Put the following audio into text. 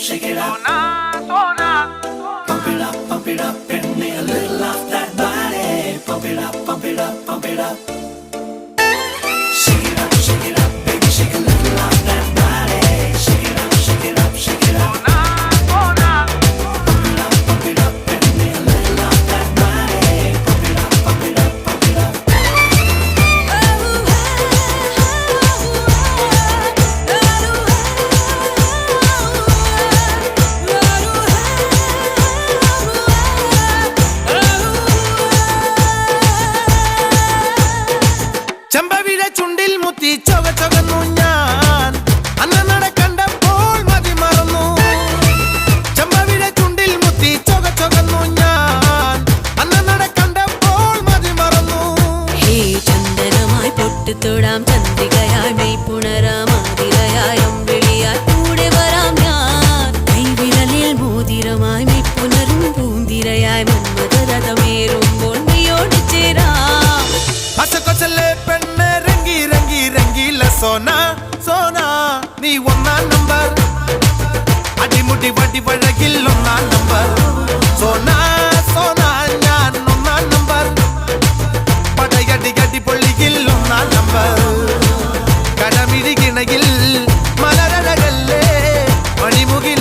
shake it up. Pump it up, and me a little off that body. Pump it up, pump it up, pump it up. Shake it up, baby, shake a little off that body. Shake it up, shake it up, shake it up. Pump it up, and me a little off that body. Pump it up, pump it up, pump it up. ചെമ്പവിഴ ചുണ്ടിൽ മുത്തി ചൊക ചൊകന്നു ഞാൻ അന്നനട കണ്ടപ്പോൾ മതി മറന്നു ചെമ്പവിഴ ചുണ്ടിൽ മുത്തി ചൊക ചൊകന്നു ഞാൻ അന്നനട കണ്ടപ്പോൾ മതി മറന്നു ഹേ ചന്ദനമായി പൊട്ടുതൊടാം ചന്ദ്രികയായി മെയ്പുണരാം ആതിരയായി അമ്പിളിയായി കൂടെ വരാം ഞാൻ കൈവിരലിൽ മോതിരമായി മെയ്പുണരും പൂന്തിരയായി മന്മഥരഥമേറുമ്പോൾ നീയോട് ചേരാം അസകൊസലെ പെണ്ണെ രംഗി രംഗി രംഗീല സോന സോന നീ ഒന്നാം നമ്പർ അടിമുടി വടി വഴകിൽ